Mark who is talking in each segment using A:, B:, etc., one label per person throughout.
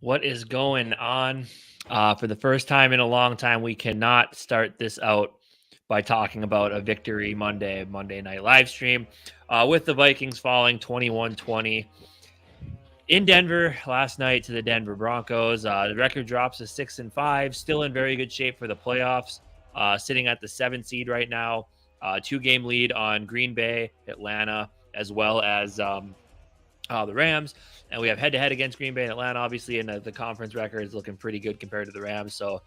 A: What is going on? For the first time in a long time, we cannot start this out by talking about a victory Monday night live stream with the Vikings falling 21-20 in Denver last night to the Denver Broncos. The record drops to 6-5, still in very good shape for the playoffs, sitting at the 7th seed right now, 2-game lead on Green Bay, Atlanta, as well as the Rams, and we have head-to-head against Green Bay and Atlanta, obviously, and the conference record is looking pretty good compared to the Rams. So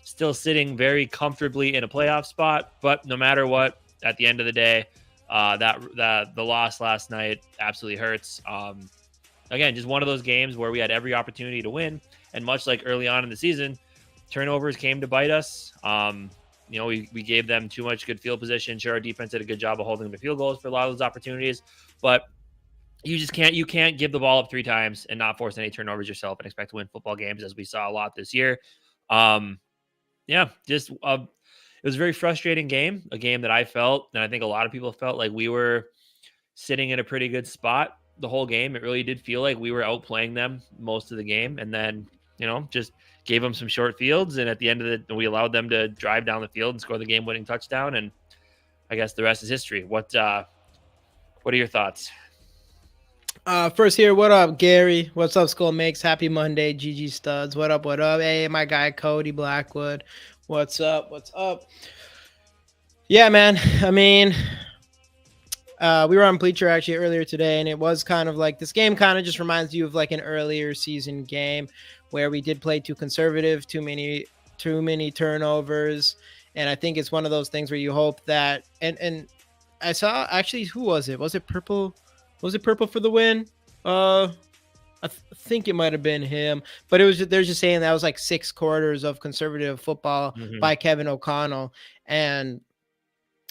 A: still sitting very comfortably in a playoff spot. But no matter what, at the end of the day, that the loss last night absolutely hurts. Again, just one of those games where we had every opportunity to win, and much like early on in the season, turnovers came to bite us. We gave them too much good field position. Sure, our defense did a good job of holding them to field goals for a lot of those opportunities, but you can't give the ball up 3 times and not force any turnovers yourself and expect to win football games, as we saw a lot this year. It was a very frustrating game, a game that I felt, and I think a lot of people felt like we were sitting in a pretty good spot the whole game. It really did feel like we were outplaying them most of the game, and then just gave them some short fields, and at the end of it, we allowed them to drive down the field and score the game-winning touchdown, and I guess the rest is history. What are your thoughts?
B: First here, what up, Gary? What's up, Skull Makes? Happy Monday, GG Studs. What up, what up? Hey, my guy, Cody Blackwood. What's up, what's up? Yeah, man. I mean, we were on Bleacher actually earlier today, and it was kind of like this game kind of just reminds you of like an earlier season game where we did play too conservative, too many turnovers. And I think it's one of those things where you hope that, and I saw actually, who was it? Was it Purple? Was it Purple for the win? I think it might have been him, but they're just saying that was like 6 quarters of conservative football by Kevin O'Connell, and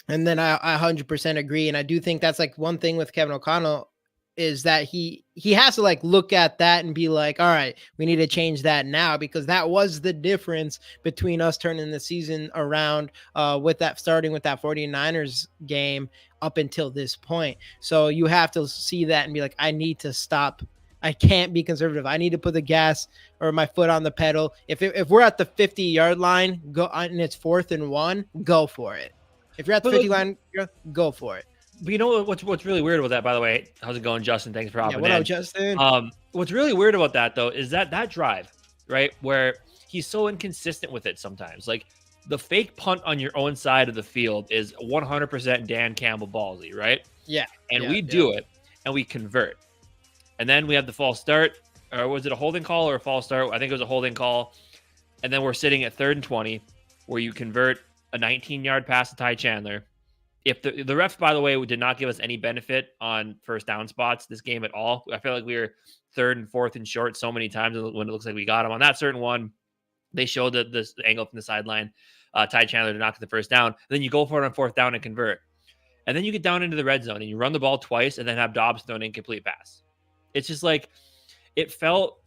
B: then I 100% agree, and I do think that's like one thing with Kevin O'Connell is that he has to like look at that and be like, all right, we need to change that now, because that was the difference between us turning the season around with that, starting with that 49ers game up until this point. So you have to see that and be like, I need to stop. I can't be conservative. I need to put the gas or my foot on the pedal. If we're at the 50-yard line, go and it's 4th and 1, go for it. If you're at the 50 line, go for it.
A: But you know what's really weird about that, by the way? How's it going, Justin? Thanks for hopping in.
B: What up, Justin?
A: What's really weird about that, though, is that drive, right, where he's so inconsistent with it sometimes. Like, the fake punt on your own side of the field is 100% Dan Campbell ballsy, right?
B: Yeah.
A: And we do it, and we convert. And then we have the false start, or was it a holding call or a false start? I think it was a holding call. And then we're sitting at 3rd and 20, where you convert a 19-yard pass to Ty Chandler. If the refs, by the way, did not give us any benefit on first down spots this game at all. I feel like we were 3rd and 4th and short so many times when it looks like we got them. On that certain one, they showed the angle from the sideline. Ty Chandler to knock the first down. Then you go for it on 4th down and convert. And then you get down into the red zone and you run the ball twice and then have Dobbs throw an incomplete pass. It's just like, it felt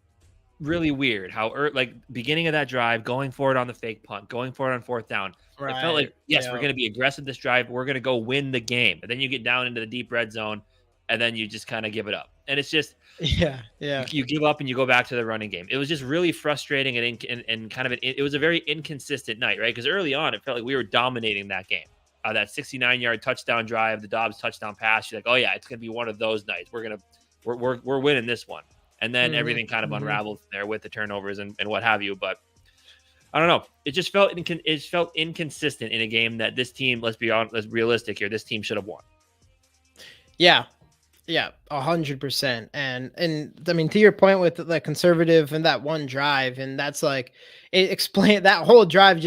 A: really weird how like beginning of that drive, going for it on the fake punt, going for it on 4th down. Right. It felt like, yes, we're going to be aggressive this drive. We're going to go win the game. And then you get down into the deep red zone and then you just kind of give it up. And it's just, you give up and you go back to the running game. It was just really frustrating and kind of it was a very inconsistent night, right? Because early on, it felt like we were dominating that game. That 69-yard touchdown drive, the Dobbs touchdown pass. You're like, oh yeah, it's going to be one of those nights. We're winning this one. And then everything kind of unraveled there with the turnovers and what have you. But I don't know. It just felt inconsistent in a game that this team, let's be honest, let's realistic here, this team should have won.
B: Yeah, 100%. And I mean, to your point with the conservative and that one drive, and that's like, that whole drive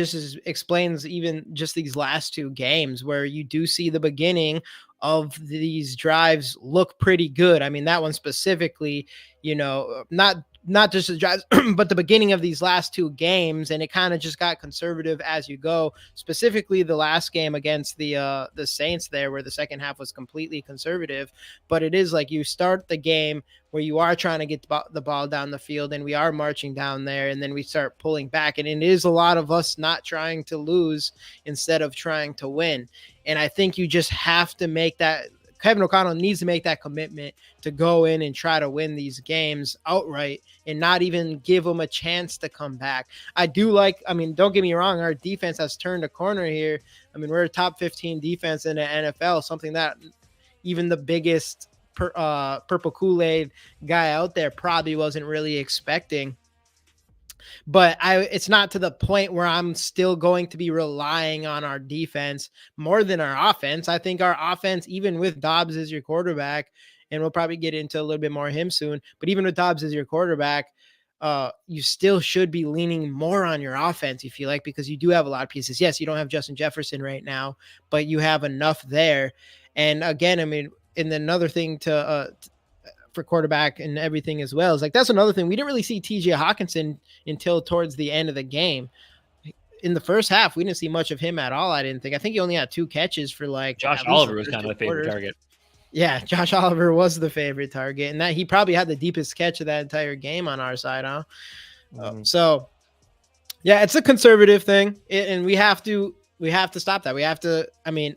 B: explains even just these last 2 games where you do see the beginning of these drives look pretty good. I mean, that one specifically, not just the drives, but the beginning of these last 2 games, and it kind of just got conservative as you go. Specifically, the last game against the Saints there, where the second half was completely conservative. But it is like you start the game where you are trying to get the ball down the field, and we are marching down there, and then we start pulling back. And it is a lot of us not trying to lose instead of trying to win. And I think you just have to make that Kevin O'Connell needs to make that commitment to go in and try to win these games outright and not even give them a chance to come back. I mean, don't get me wrong, our defense has turned a corner here. I mean, we're a top 15 defense in the NFL, something that even the biggest purple Kool-Aid guy out there probably wasn't really expecting. But it's not to the point where I'm still going to be relying on our defense more than our offense. I think our offense, even with Dobbs as your quarterback, and we'll probably get into a little bit more of him soon, but even with Dobbs as your quarterback, you still should be leaning more on your offense, if you like, because you do have a lot of pieces. Yes, you don't have Justin Jefferson right now, but you have enough there. And again, I mean, and then another thing for quarterback and everything as well is like, that's another thing. We didn't really see TJ Hawkinson until towards the end of the game. In the first half, we didn't see much of him at all. I think he only had 2 catches for like
A: Josh Oliver was kind of the favorite target.
B: Yeah, Josh Oliver was the favorite target, and that he probably had the deepest catch of that entire game on our side, huh? So yeah, it's a conservative thing, and we have to stop that. We have to, I mean,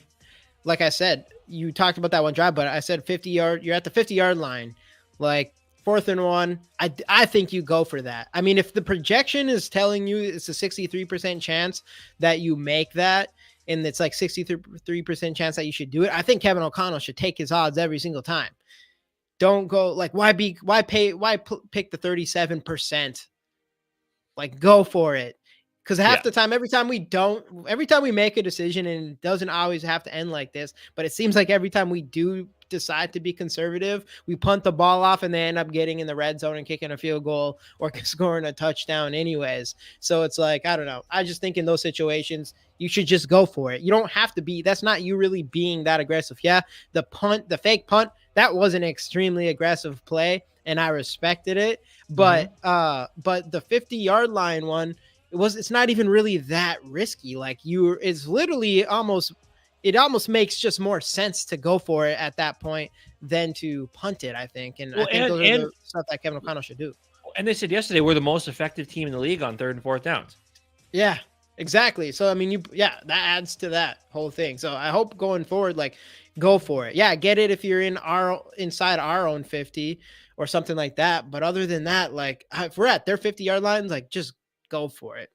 B: like I said, you talked about that one drive, but I said 50-yard, you're at the 50-yard line, like 4th and 1. I think you go for that. I mean, if the projection is telling you it's a 63% chance that you make that, and it's like 63% chance that you should do it, I think Kevin O'Connell should take his odds every single time. Don't go like, why pick the 37%? Like, go for it. Because half the time, every time we make a decision, and it doesn't always have to end like this, but it seems like every time we do decide to be conservative, we punt the ball off and they end up getting in the red zone and kicking a field goal or scoring a touchdown anyways. So it's like, I don't know. I just think in those situations, you should just go for it. You don't have to be, that's not you really being that aggressive. Yeah, the fake punt, that was an extremely aggressive play and I respected it. But the 50-yard line one, it's not even really that risky. Like it's literally it almost makes just more sense to go for it at that point than to punt it, I think. And I think those are the stuff that Kevin O'Connell should do.
A: And they said yesterday we're the most effective team in the league on 3rd and 4th downs.
B: Yeah, exactly. So, I mean, that adds to that whole thing. So I hope going forward, like, go for it. Yeah, get it if you're inside our own 50 or something like that. But other than that, like, if we're at their 50-yard lines, like, just go for it.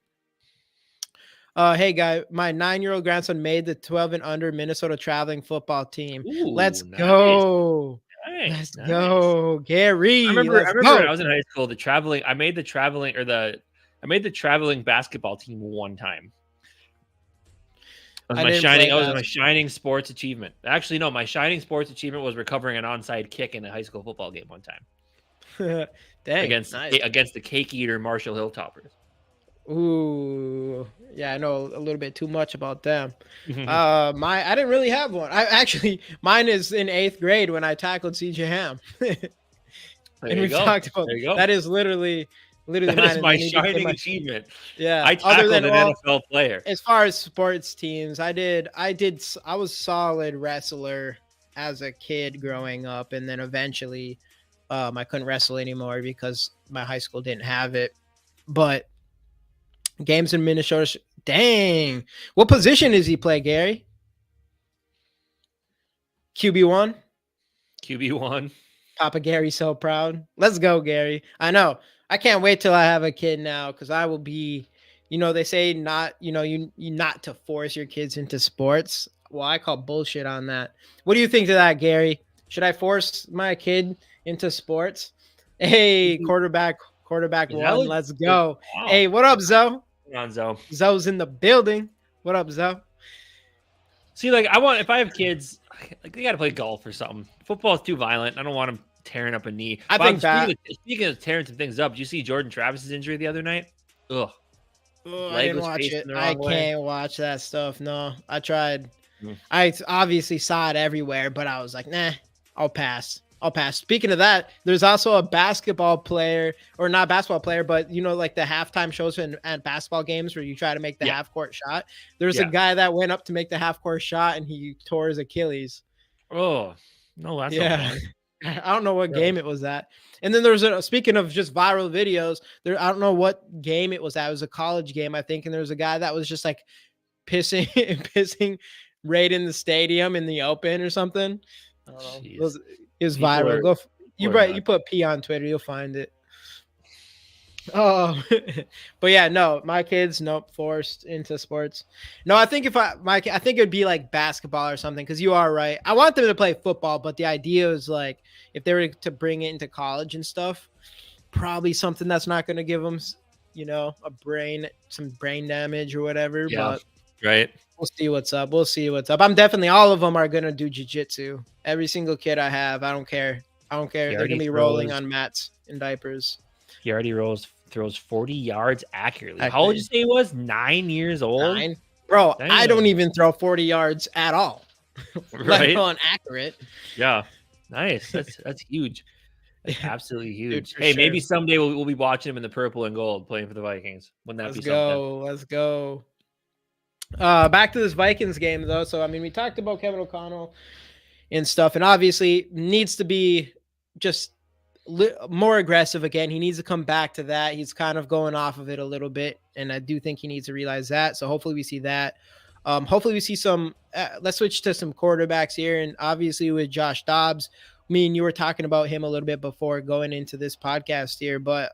B: Hey, guy, my 9-year-old grandson made the 12 and under Minnesota traveling football team.
A: Ooh,
B: let's go. Let's go, Gary.
A: I remember when I was in high school, I made the traveling basketball team one time. That was my shining sports achievement. Actually, no, my shining sports achievement was recovering an onside kick in a high school football game one time.
B: Dang,
A: against the cake eater Marshall Hilltoppers.
B: Ooh, yeah, I know a little bit too much about them. I didn't really have one. Mine is in 8th grade when I tackled CJ Ham. And we've talked about that. Is literally
A: that is my shining achievement.
B: Yeah,
A: I tackled an NFL player.
B: As far as sports teams, I was solid wrestler as a kid growing up, and then eventually, I couldn't wrestle anymore because my high school didn't have it. But games in Minnesota. Dang. What position does he play, Gary? QB1?
A: QB1.
B: Papa Gary's so proud. Let's go, Gary. I know. I can't wait till I have a kid now because I will be, they say not, you not to force your kids into sports. Well, I call bullshit on that. What do you think to that, Gary? Should I force my kid into sports? Hey, quarterback one. Let's go. Wow. Hey, what up, Zoe?
A: On Zoe.
B: Zoe's in the building. What up, Zoe?
A: See, like, if I have kids, like, they got to play golf or something. Football is too violent. I don't want them tearing up a knee. Speaking of tearing some things up, did you see Jordan Travis's injury the other night? Ugh.
B: I didn't watch it. I can't watch that stuff. No, I tried. I obviously saw it everywhere, but I was like, nah, I'll pass. Speaking of that, there's also a basketball player, or not basketball player, but like the halftime shows at basketball games where you try to make the half court shot. There's a guy that went up to make the half court shot and he tore his Achilles.
A: Oh, no, that's
B: I don't know what game it was at. And then there's speaking of just viral videos, I don't know what game it was at. It was a college game, I think. And there was a guy that was just like, pissing, pissing right in the stadium in the open or something. I don't know.
A: Jeez.
B: It was
A: People
B: viral.
A: are
B: You
A: people are nuts.
B: put P on Twitter, you'll find it. Oh, but yeah, no, my kids, nope, forced into sports. No, I think I think it'd be like basketball or something. Because you are right. I want them to play football, but the idea is like if they were to bring it into college and stuff, probably something that's not going to give them, some brain damage or whatever.
A: Yeah,
B: But
A: right.
B: we'll see what's up. We'll see what's up. I'm definitely all of them are going to do jujitsu. Every single kid I have, I don't care. I don't care.
A: He
B: They're
A: already
B: gonna be rolling
A: throws.
B: on mats and diapers.
A: He already throws 40 yards accurately. How old did you
B: Accurately.
A: say he was? 9 years old.
B: 9. Bro, I don't
A: Damn.
B: even throw 40 yards at all, let
A: Right.
B: alone accurate.
A: Yeah. Nice. That's huge. That's absolutely
B: Dude,
A: huge.
B: for
A: Hey,
B: sure.
A: maybe someday we'll be watching him in the purple and gold playing for the Vikings. Wouldn't that
B: Let's
A: be something?
B: go. Let's go. Back to this Vikings game though. So I mean, we talked about Kevin O'Connell and stuff, and obviously needs to be just more aggressive again. He needs to come back to that. He's kind of going off of it a little bit, and I do think he needs to realize that. So hopefully we see that. Hopefully we see some. Let's switch to some quarterbacks here, and obviously with Josh Dobbs. Me and you were talking about him a little bit before going into this podcast here, but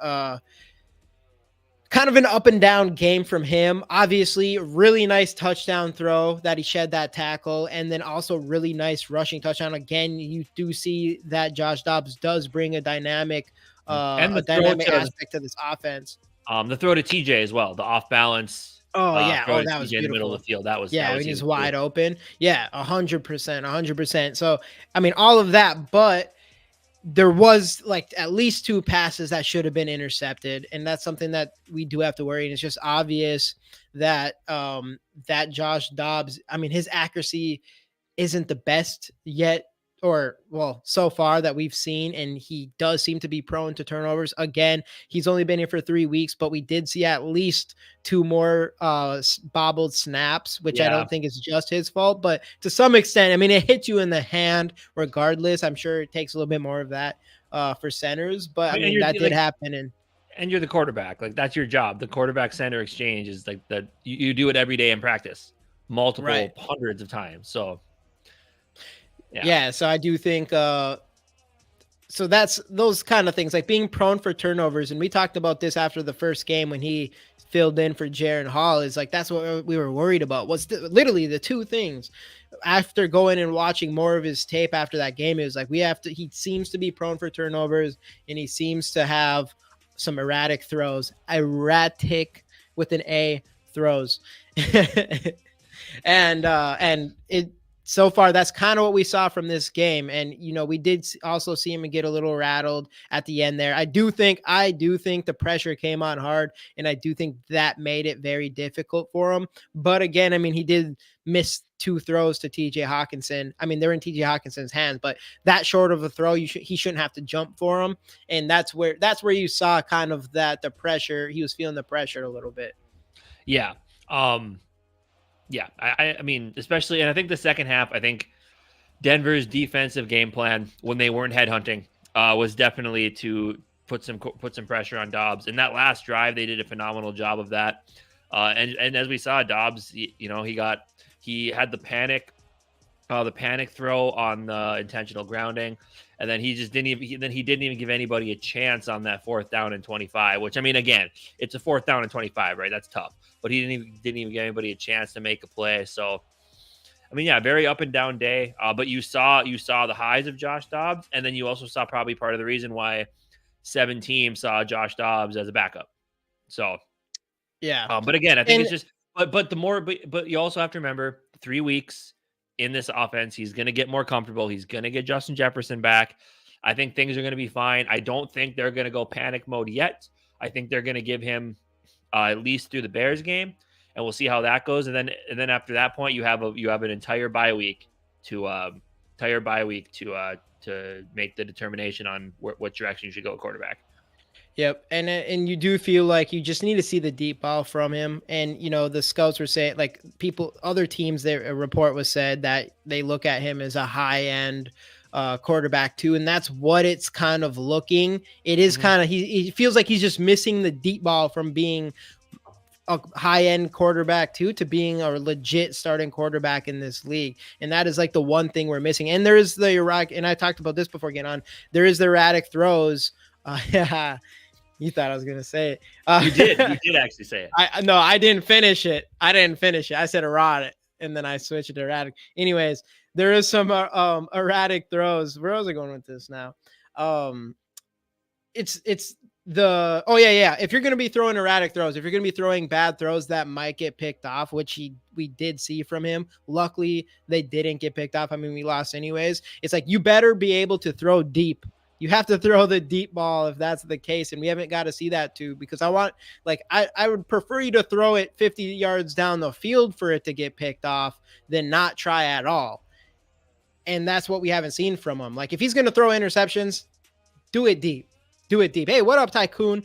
B: kind of an up and down game from him. Obviously, really nice touchdown throw that he shed that tackle, and then also really nice rushing touchdown. Again, you do see that Josh Dobbs does bring a dynamic,
A: And the throw to
B: aspect to this offense.
A: the throw to TJ as well. The off balance.
B: Oh yeah,
A: throw to
B: that was
A: TJ in the middle
B: beautiful.
A: of the field. That was
B: Yeah,
A: huge
B: he's
A: too.
B: wide open. Yeah, 100%. So I mean, all of that, but there was like at least 2 passes that should have been intercepted, and that's something that we do have to worry. And it's just obvious that that Josh Dobbs, I mean, his accuracy isn't the best yet, or well, so far that we've seen, and he does seem to be prone to turnovers. Again, he's only been here for 3 weeks, but we did see at least 2 more bobbled snaps, which I
A: Yeah.
B: don't think is just his fault, but to some extent, I mean, it hits you in the hand regardless. I'm sure it takes a little bit more of that for centers, but I mean, that did happen.
A: And you're the quarterback. Like that's your job. The quarterback center exchange is like that. You do it every day in practice, multiple hundreds of times. So
B: yeah. So I do think so that's those kind of things, like being prone for turnovers. And we talked about this after the first game when he filled in for Jaron Hall, is like that's what we were worried about, was literally the 2 things. After going and watching more of his tape after that game, it was like he seems to be prone for turnovers, and he seems to have some erratic throws. Erratic with an A throws. and it so far, that's kind of what we saw from this game. And, we did also see him get a little rattled at the end there. I do think the pressure came on hard, and I do think that made it very difficult for him. But again, I mean, he did miss 2 throws to TJ Hawkinson. I mean, they're in TJ Hawkinson's hands, but that short of a throw, he shouldn't have to jump for him. And that's where you saw kind of that the pressure, he was feeling the pressure a little bit.
A: Yeah. Yeah, I mean, especially, and I think the second half, I think Denver's defensive game plan when they weren't headhunting was definitely to put some pressure on Dobbs. In that last drive, they did a phenomenal job of that. And as we saw, Dobbs, he had the panic throw on the intentional grounding, and then he didn't even give anybody a chance on that 4th down and 25. Which, I mean, again, it's a 4th down and 25, right? That's tough. But he didn't even give anybody a chance to make a play. So, I mean, yeah, very up and down day. But you saw the highs of Josh Dobbs, and then you also saw probably part of the reason why 7 teams saw Josh Dobbs as a backup. So,
B: yeah.
A: But again, I think it's just, but you also have to remember 3 weeks in this offense, he's going to get more comfortable. He's going to get Justin Jefferson back. I think things are going to be fine. I don't think they're going to go panic mode yet. I think they're going to give him at least through the Bears game, and we'll see how that goes. And then after that point, you have an entire bye week to make the determination on what direction you should go at quarterback.
B: Yep, and you do feel like you just need to see the deep ball from him. And the scouts were saying, like, other teams, a report was said that they look at him as a high end quarterback too, and that's what it's kind of looking. It is kind of he feels like he's just missing the deep ball from being a high-end quarterback too to being a legit starting quarterback in this league. And that is like the one thing we're missing. And there is the erratic, and I talked about this before getting on, there is the erratic throws. Yeah, you thought I was going to say it.
A: You did actually say it.
B: I didn't finish it. I said erratic and then I switched it to erratic. Anyways, there is some erratic throws. Where was I going with this now? It's if you're going to be throwing erratic throws, if you're going to be throwing bad throws that might get picked off, which we did see from him, luckily they didn't get picked off. I mean, we lost anyways. It's like, you better be able to throw deep. You have to throw the deep ball if that's the case, and we haven't got to see that too, because I would prefer you to throw it 50 yards down the field for it to get picked off than not try at all. And that's what we haven't seen from him. Like, if he's going to throw interceptions, do it deep. Do it deep. Hey, what up, Tycoon?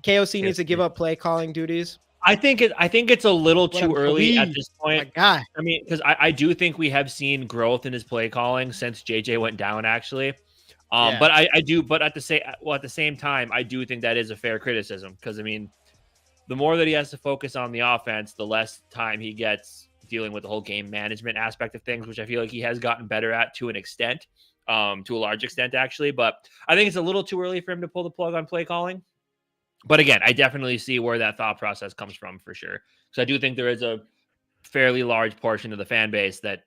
B: KOC needs to give up play calling duties.
A: I think it's a little too early at this point.
B: I
A: mean, because I do think we have seen growth in his play calling since JJ went down, actually. But at the same time, I do think that is a fair criticism, because I mean, the more that he has to focus on the offense, the less time he gets dealing with the whole game management aspect of things, which I feel like he has gotten better at to an extent. To a large extent, actually, but I think it's a little too early for him to pull the plug on play calling. But again, I definitely see where that thought process comes from, for sure. So I do think there is a fairly large portion of the fan base that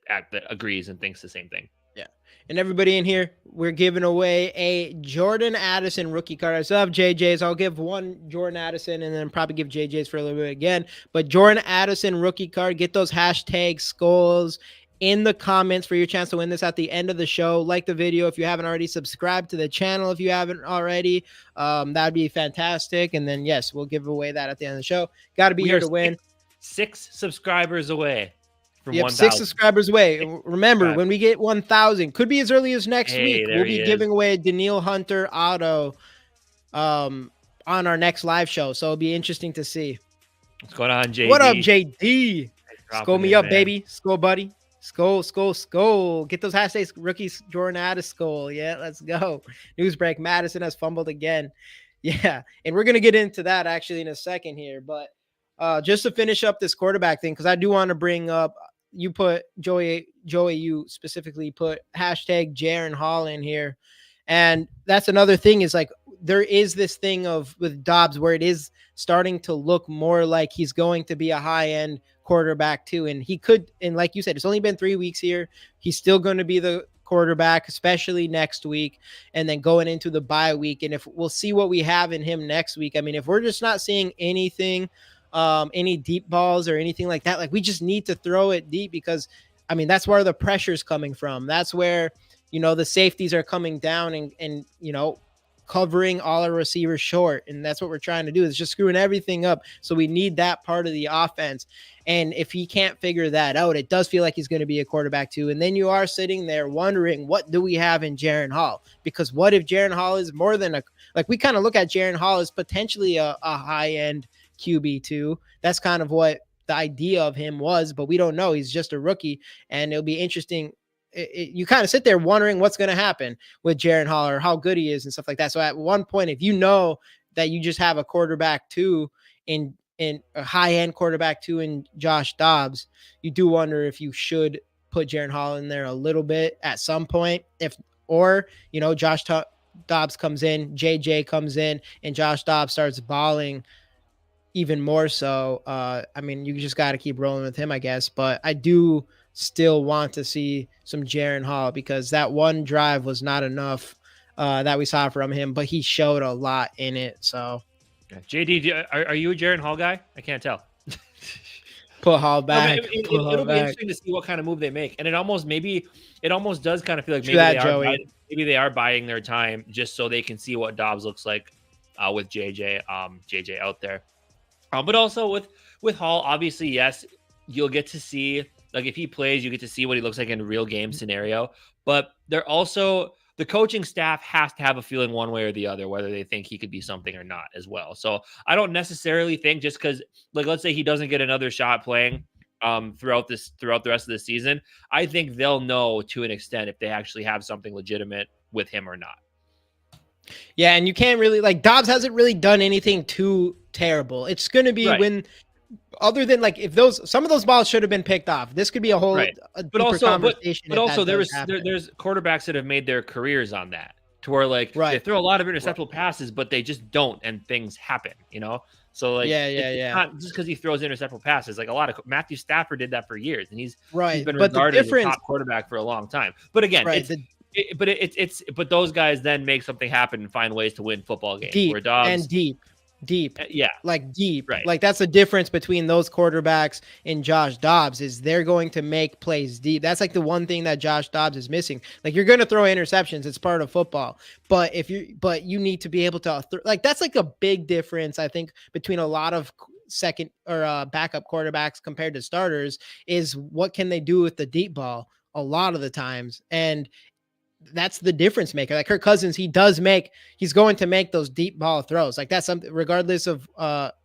A: agrees and thinks the same thing.
B: Yeah. And everybody in here, we're giving away a Jordan Addison rookie card. I still have JJ's. I'll give one Jordan Addison and then probably give JJ's for a little bit again. But Jordan Addison rookie card, get those hashtag skulls in the comments for your chance to win this at the end of the show. Like the video if you haven't already, subscribe to the channel if you haven't already. That'd be fantastic. And then yes, we'll give away that at the end of the show. Got to be here to win.
A: Six subscribers away from 1,000.
B: 6 subscribers away. Remember, when we get 1,000, could be as early as next week. We'll be giving away a Daniil Hunter auto on our next live show. So it'll be interesting to see.
A: What's going on, JD?
B: What up, JD? Skull me up, man. Baby. Skull buddy. Skull. Get those hashtags, rookies, Jordan Addison skull. Yeah, let's go. News break. Madison has fumbled again. Yeah, and we're going to get into that actually in a second here. But just to finish up this quarterback thing, because I do want to bring up, you put, Joey, you specifically put hashtag Jaren Hall in here. And that's another thing, is like, there is this thing with Dobbs where it is starting to look more like he's going to be a high-end quarterback too. And he could, and like you said, it's only been 3 weeks here. He's still going to be the quarterback, especially next week, and then going into the bye week. And if we'll see what we have in him next week. I mean, if we're just not seeing anything, any deep balls or anything like that, like, we just need to throw it deep, because I mean, that's where the pressure's coming from. That's where, the safeties are coming down and covering all our receivers short. And that's what we're trying to do, is just screwing everything up. So we need that part of the offense. And if he can't figure that out, it does feel like he's going to be a quarterback too. And then you are sitting there wondering, what do we have in Jaren Hall? Because what if Jaren Hall is more than we kind of look at Jaren Hall as potentially a high-end QB too. That's kind of what the idea of him was, but we don't know. He's just a rookie, and it'll be interesting. You kind of sit there wondering what's going to happen with Jaren Hall, or how good he is and stuff like that. So at one point, if you know that you just have a quarterback two in a high-end quarterback two in Josh Dobbs, you do wonder if you should put Jaren Hall in there a little bit at some point. Josh Dobbs comes in, JJ comes in, and Josh Dobbs starts balling even more so. I mean, you just got to keep rolling with him, I guess. But I do still want to see some Jaren Hall, because that one drive was not enough that we saw from him, but he showed a lot in it. So,
A: JD, are you a Jaren Hall guy? I can't tell.
B: Put Hall back.
A: It'll be interesting to see what kind of move they make, and it almost does kind of feel like maybe they are buying their time just so they can see what Dobbs looks like with JJ out there. But also with Hall, obviously, yes, you'll get to see, like, if he plays, you get to see what he looks like in a real game scenario. But the coaching staff has to have a feeling one way or the other, whether they think he could be something or not as well. So I don't necessarily think, just because, like, let's say he doesn't get another shot playing throughout the rest of the season, I think they'll know to an extent if they actually have something legitimate with him or not.
B: Yeah, and you can't really, like, Dobbs hasn't really done anything too terrible. It's going to be when other than like if some of those balls should have been picked off. This could be
A: Right.
B: a
A: But
B: deeper
A: also,
B: conversation
A: but
B: if
A: also
B: that does
A: there's quarterbacks that have made their careers on that, to where like they
B: right.
A: throw a lot of
B: Right.
A: interceptable passes, but they just don't, and things happen, So like
B: Yeah, yeah,
A: it's
B: yeah.
A: not just because he throws interceptable passes. Like a lot of Matthew Stafford did that for years, and he's
B: Right.
A: been
B: But the
A: regarded as a
B: difference,
A: top quarterback for a long time. But again,
B: right, the
A: but those guys then make something happen and find ways to win football games. Where
B: deep
A: Dobbs,
B: deep,
A: yeah,
B: like deep.
A: right,
B: Like that's the difference between those quarterbacks and Josh Dobbs is they're going to make plays deep. That's like the one thing that Josh Dobbs is missing. Like you're going to throw interceptions, it's part of football. But you need to be able to like that's like a big difference I think between a lot of second or backup quarterbacks compared to starters is what can they do with the deep ball a lot of the times. And that's the difference maker. Like Kirk Cousins, he's going to make those deep ball throws. Like that's something, regardless of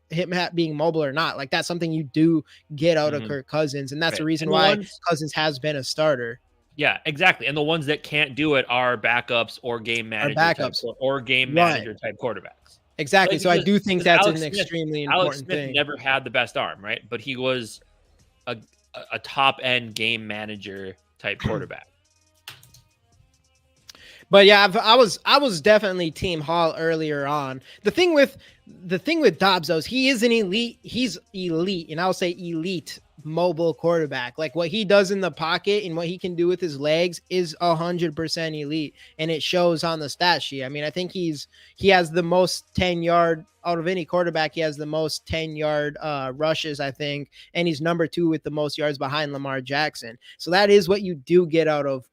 B: him being mobile or not. Like that's something you do get out of Kirk Cousins, and that's
A: right.
B: the reason why Cousins has been a starter.
A: Yeah, exactly. And the ones that can't do it are backups or game manager type quarterbacks.
B: Exactly.
A: Like,
B: so I do think that's
A: Alex
B: an
A: Smith,
B: extremely
A: Alex
B: important
A: Smith
B: thing.
A: never had the best arm, right? But he was a top end game manager type quarterback.
B: But yeah, I was definitely Team Hall earlier on. The thing with Dobbs though, is he is an elite. He's elite, and I'll say elite mobile quarterback. Like what he does in the pocket and what he can do with his legs is 100% elite, and it shows on the stat sheet. I mean, I think he has the most 10-yard out of any quarterback. He has the most 10-yard rushes, I think, and he's number 2 with the most yards behind Lamar Jackson. So that is what you do get out of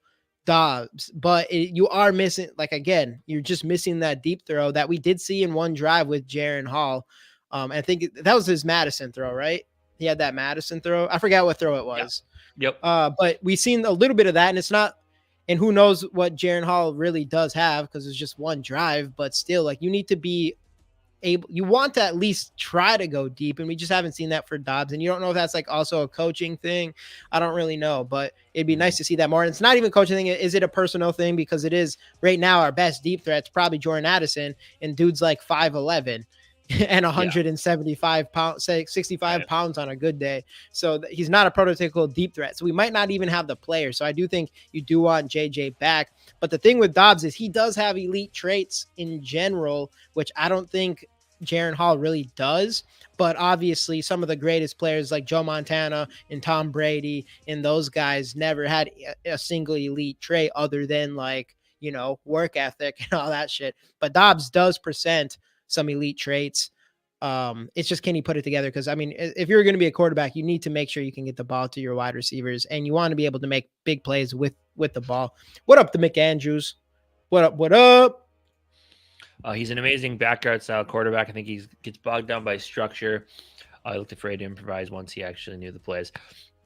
B: Dobbs, but you are missing, like, again, you're just missing that deep throw that we did see in one drive with Jaren Hall. I think that was his Madison throw, right? He had that Madison throw. I forgot what throw it was.
A: Yep.
B: But we've seen a little bit of that, and it's not, and who knows what Jaren Hall really does have because it's just one drive, but still, like, you need to be you want to at least try to go deep, and we just haven't seen that for Dobbs. And you don't know if that's like also a coaching thing. I don't really know, but it'd be nice to see that more. And it's not even a coaching thing. Is it a personal thing? Because it is right now our best deep threat's probably Jordan Addison, and dude's like 5'11" and 175 pounds, say 65 pounds on a good day. So he's not a prototypical deep threat. So we might not even have the player. So I do think you do want JJ back. But the thing with Dobbs is he does have elite traits in general, which I don't think Jaren Hall really does. But obviously some of the greatest players like Joe Montana and Tom Brady and those guys never had a single elite trait other than like, work ethic and all that shit. But Dobbs does present some elite traits. It's just, can he put it together? Because I mean, if you're going to be a quarterback, you need to make sure you can get the ball to your wide receivers, and you want to be able to make big plays with the ball. What up, the McAndrews? What up? What up?
A: He's an amazing backyard style quarterback. I think he gets bogged down by structure. He looked afraid to improvise once he actually knew the plays.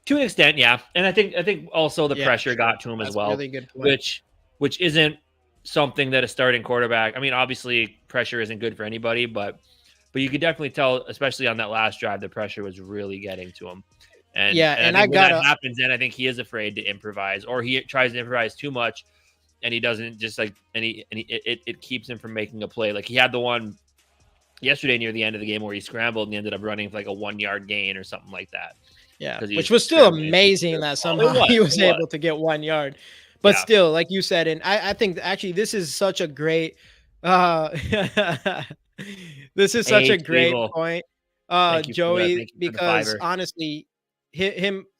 A: To an extent, yeah. And I think also the pressure got to him as well,
B: really good point.
A: which isn't something that a starting quarterback. I mean, obviously pressure isn't good for anybody, but you could definitely tell, especially on that last drive, the pressure was really getting to him. And when that happens, then I think he is afraid to improvise, or he tries to improvise too much, and he doesn't just like it keeps him from making a play. Like he had the one yesterday near the end of the game where he scrambled and he ended up running for like a 1-yard gain or something like that.
B: Yeah, which was still amazing that somehow he was able to get 1 yard. But still, like you said, and I think actually this is such a great this is such a great point, Joey, because honestly,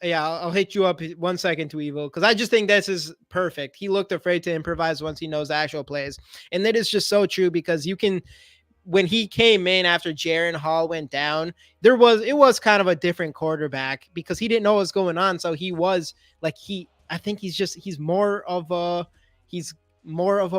B: I'll hit you up 1 second to Evo, because I just think this is perfect. He looked afraid to improvise once he knows the actual plays. And that is just so true, because when he came in after Jaren Hall went down, it was kind of a different quarterback because he didn't know what was going on. So he was like, I think he's more of a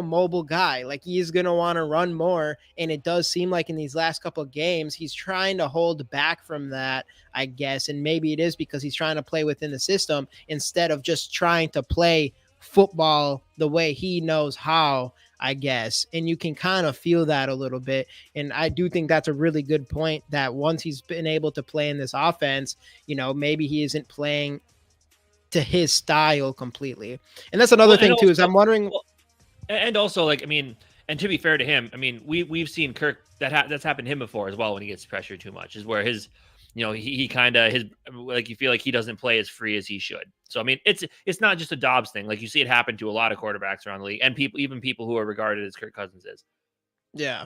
B: mobile guy. Like he's going to want to run more. And it does seem like in these last couple of games, he's trying to hold back from that, I guess. And maybe it is because he's trying to play within the system instead of just trying to play football the way he knows how, I guess. And you can kind of feel that a little bit. And I do think that's a really good point, that once he's been able to play in this offense, maybe he isn't playing to his style completely. And that's another thing too, is I'm wondering.
A: And also, like, I mean, and to be fair to him, I mean, we've seen Kirk that's happened to him before as well when he gets pressured too much, is where his he kind of you feel like he doesn't play as free as he should. So I mean, it's not just a Dobbs thing. Like you see it happen to a lot of quarterbacks around the league, and even people who are regarded as Kirk Cousins is.
B: Yeah.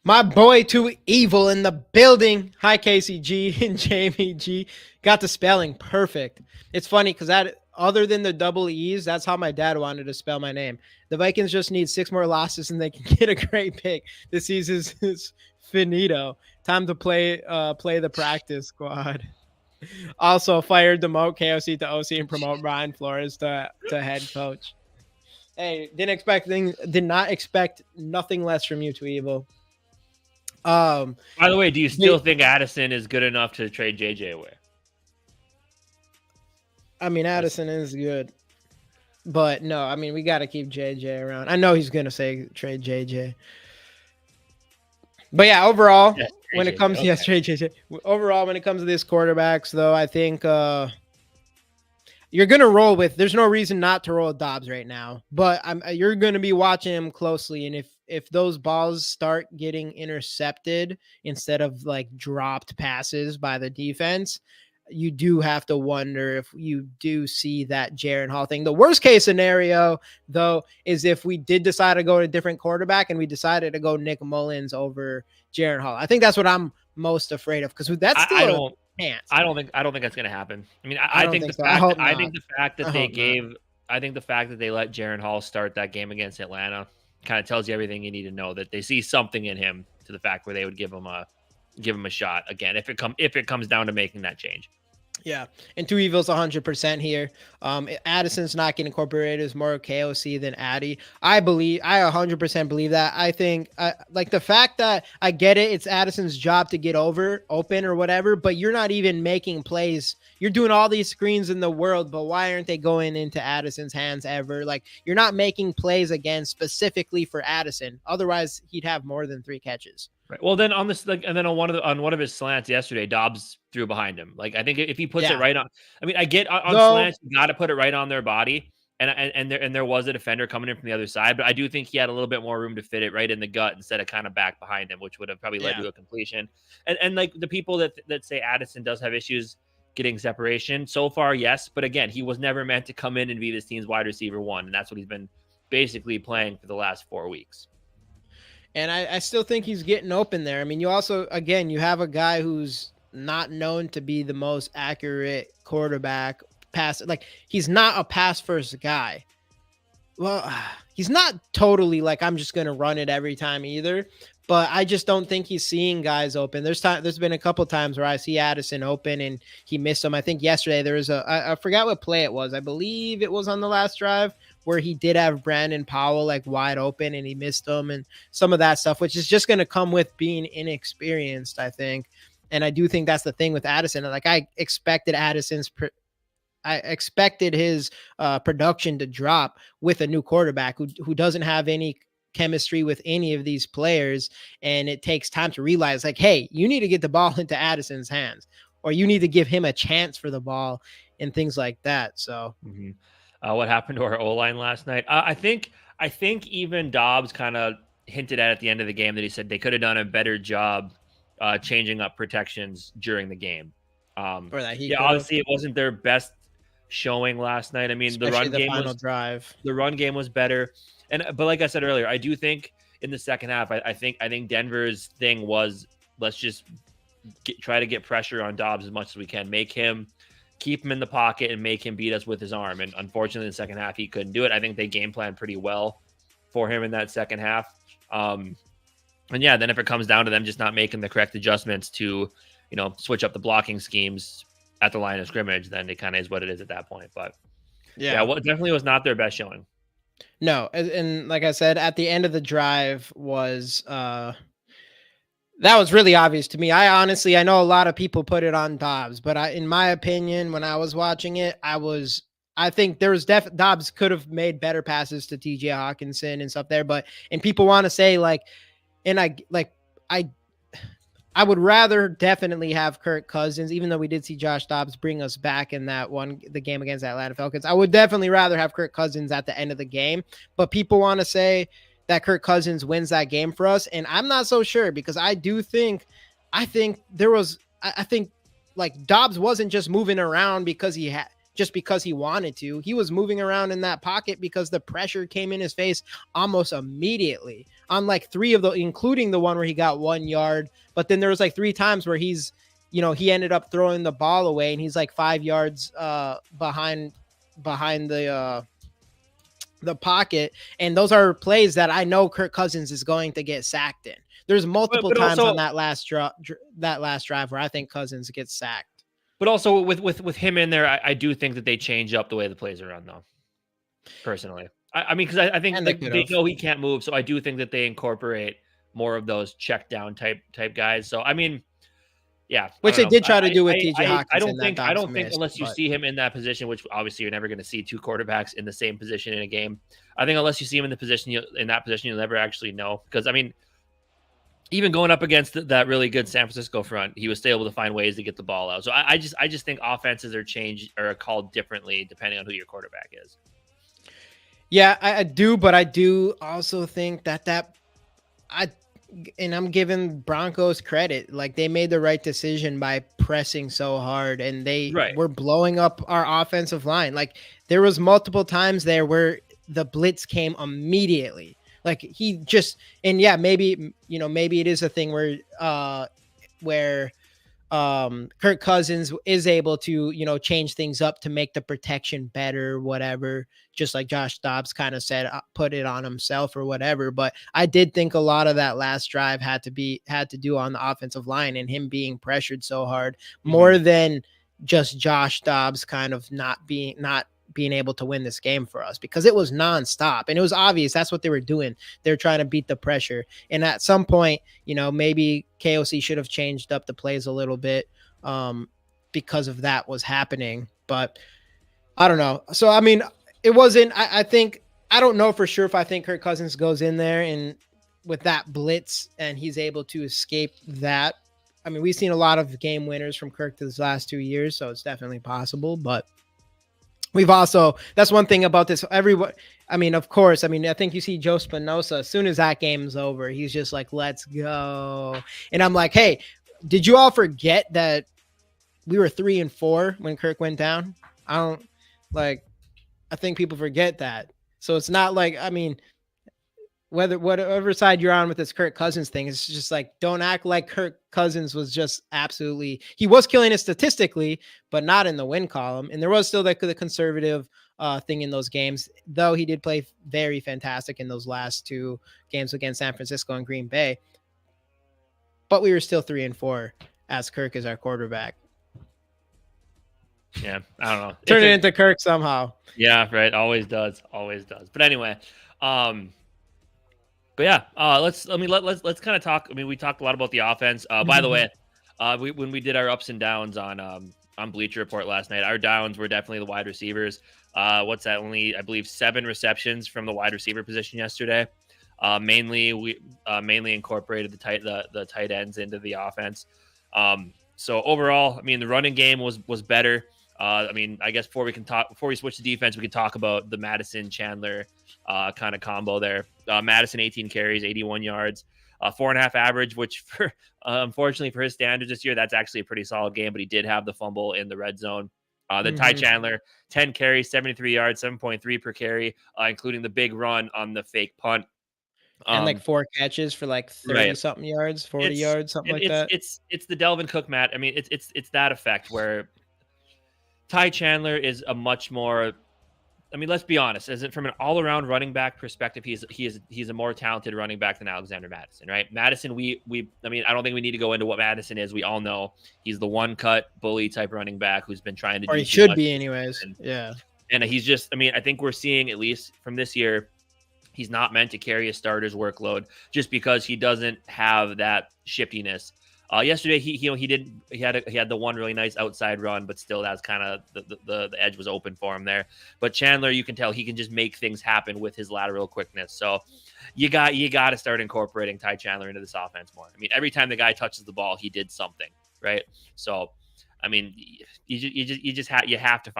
B: My boy Too Evil in the building. Hi, KCG and Jamie G. Got the spelling perfect. It's funny because other than the double E's, that's how my dad wanted to spell my name. The Vikings just need 6 more losses and they can get a great pick. This season is finito. Time to play the practice squad. Also, fired demote KOC to OC and promote Brian Flores to head coach. Hey, did not expect nothing less from you, Too Evil.
A: By the way, do you still think Addison is good enough to trade JJ away?
B: I mean, Addison is good, but no, I mean, we got to keep JJ around. I know he's going to say trade JJ. But yeah, overall, yes, when it comes trade JJ. Overall, when it comes to this quarterbacks, though, I think you're going to roll with, there's no reason not to roll with Dobbs right now, but you're going to be watching him closely. And if those balls start getting intercepted instead of like dropped passes by the defense, you do have to wonder if you do see that Jaren Hall thing. The worst case scenario, though, is if we did decide to go to a different quarterback and we decided to go Nick Mullins over Jaren Hall. I think that's what I'm most afraid of, because that's still a chance.
A: I don't think that's going to happen. I mean, I think the fact that they let Jaren Hall start that game against Atlanta kind of tells you everything you need to know, that they see something in him to the fact where they would give him a shot again if it comes down to making that change.
B: Yeah, and Too Evil's 100% here. Addison's not getting incorporated as more KOC than Addy. I 100% believe that. I think like the fact that I get it, it's Addison's job to get open or whatever, but you're not even making plays. You're doing all these screens in the world, but why aren't they going into Addison's hands ever? Like, you're not making plays again specifically for Addison. Otherwise, he'd have more than 3 catches.
A: Right. Well, then on this, and then on one of his slants yesterday, Dobbs threw behind him. Like, I think if he puts it right on, I mean, I get on slants, you got to put it right on their body, and there was a defender coming in from the other side, but I do think he had a little bit more room to fit it right in the gut instead of kind of back behind him, which would have probably led to a completion. And like the people that say Addison does have issues getting separation so far, yes, but again, he was never meant to come in and be this team's wide receiver 1, and that's what he's been basically playing for the last 4 weeks.
B: And I still think he's getting open there. I mean, you also, again, you have a guy who's not known to be the most accurate quarterback pass. Like, he's not a pass first guy. Well, he's not totally like, I'm just going to run it every time either, but I just don't think he's seeing guys open. There's been a couple times where I see Addison open and he missed them. I think yesterday there was I forgot what play it was. I believe it was on the last drive where he did have Brandon Powell like wide open and he missed them and some of that stuff, which is just going to come with being inexperienced, I think. And I do think that's the thing with Addison. Like, I expected his production to drop with a new quarterback who doesn't have any chemistry with any of these players. And it takes time to realize, like, hey, you need to get the ball into Addison's hands, or you need to give him a chance for the ball and things like that. So
A: what happened to our O-line last night? I think even Dobbs kind of hinted at the end of the game that he said they could have done a better job changing up protections during the game. Obviously it wasn't their best showing last night. I mean,
B: especially
A: the run game was better. But like I said earlier, I do think in the second half, I think Denver's thing was, let's just try to get pressure on Dobbs as much as we can, keep him in the pocket and make him beat us with his arm. And unfortunately, in the second half, he couldn't do it. I think they game planned pretty well for him in that second half. And yeah, then if it comes down to them just not making the correct adjustments to, switch up the blocking schemes at the line of scrimmage, then it kind of is what it is at that point. But yeah, well, it definitely was not their best showing.
B: No. And like I said, at the end of the drive was, that was really obvious to me. I know a lot of people put it on Dobbs, but in my opinion, when I was watching it, I think there was Dobbs could have made better passes to TJ Hawkinson and stuff there, and people want to say I would rather definitely have Kirk Cousins, even though we did see Josh Dobbs bring us back in the game against the Atlanta Falcons. I would definitely rather have Kirk Cousins at the end of the game, but people want to say that Kirk Cousins wins that game for us. And I'm not so sure, because I think there was I think like Dobbs wasn't just moving around because he wanted to. He was moving around in that pocket because the pressure came in his face almost immediately on like 3 of the, including the one where he got 1 yard. But then there was like 3 times where he ended up throwing the ball away and he's like 5 yards behind the pocket. And those are plays that I know Kirk Cousins is going to get sacked in. There's multiple times also, on that last drive where I think Cousins gets sacked.
A: But also with him in there, I do think that they change up the way the plays are run, though. Personally, I mean, because I think they know he can't move, so I do think that they incorporate more of those check down type guys. So I mean, yeah,
B: which they did try to do with T.J. Hawkins.
A: I don't think unless you see him in that position, which obviously you're never going to see 2 quarterbacks in the same position in a game. I think unless you see him in that position, you'll never actually know. Because I mean, even going up against that really good San Francisco front, he was still able to find ways to get the ball out. So I just think offenses are called differently depending on who your quarterback is.
B: Yeah, I do, but I do also think and I'm giving Broncos credit. Like they made the right decision by pressing so hard, and they were blowing up our offensive line. Like there was multiple times there where the blitz came immediately. Like he just, and yeah, maybe it is a thing where Kirk Cousins is able to, change things up to make the protection better, whatever, just like Josh Dobbs kind of said, put it on himself or whatever. But I did think a lot of that last drive had to do on the offensive line and him being pressured so hard more than just Josh Dobbs kind of not being able to win this game for us, because it was nonstop and it was obvious that's what they were doing. They're trying to beat the pressure. And at some point, maybe KOC should have changed up the plays a little bit because of that was happening. But I don't know. So, I mean, it wasn't, I don't know for sure if I think Kirk Cousins goes in there and with that blitz and he's able to escape that. I mean, we've seen a lot of game winners from Kirk these last 2 years, so it's definitely possible, but that's one thing about this. Of course, I think you see Joe Spinoza, as soon as that game's over, he's just like, let's go. And I'm like, hey, did you all forget that we were 3-4 when Kirk went down? I think people forget that. So it's not like, whatever side you're on with this Kirk Cousins thing, it's just like, don't act like Kirk Cousins was just he was killing it statistically, but not in the win column. And there was still the conservative thing in those games, though he did play very fantastic in those last 2 games against San Francisco and Green Bay. But we were still 3-4 as Kirk is our quarterback.
A: Yeah, I don't know.
B: Turn it into Kirk somehow.
A: Yeah, right. Always does. But anyway, but yeah, let's kind of talk. I mean, we talked a lot about the offense. By the way, when we did our ups and downs on Bleacher Report last night, our downs were definitely the wide receivers. What's that? Only, I believe, 7 receptions from the wide receiver position yesterday. We mainly incorporated the tight ends into the offense. So overall, I mean, the running game was better. I guess before we switch to defense, we can talk about the Madison Chandler kind of combo there. Madison 18 carries, 81 yards, 4.5 average, which unfortunately for his standards this year, that's actually a pretty solid game. But he did have the fumble in the red zone. Then Ty Chandler, 10 carries, 73 yards, 7.3 per carry, including the big run on the fake punt.
B: And like 4 catches for like 30 something yards, 40 yards, something like that.
A: It's the Delvin Cook, Matt. I mean, it's that effect where Ty Chandler is a much more, I mean, let's be honest, from an all-around running back perspective, he's a more talented running back than Alexander Madison, right? Madison, I don't think we need to go into what Madison is. We all know he's the one-cut bully type running back who's been trying to do
B: he should be anyways. Yeah.
A: And he's just, I think we're seeing, at least from this year, he's not meant to carry a starter's workload just because he doesn't have that shiftiness. Yesterday, he had the one really nice outside run, but still that's kind of the edge was open for him there. But Chandler, you can tell he can just make things happen with his lateral quickness. So you got to start incorporating Ty Chandler into this offense more. I mean, every time the guy touches the ball, he did something, right? So, I mean, you have to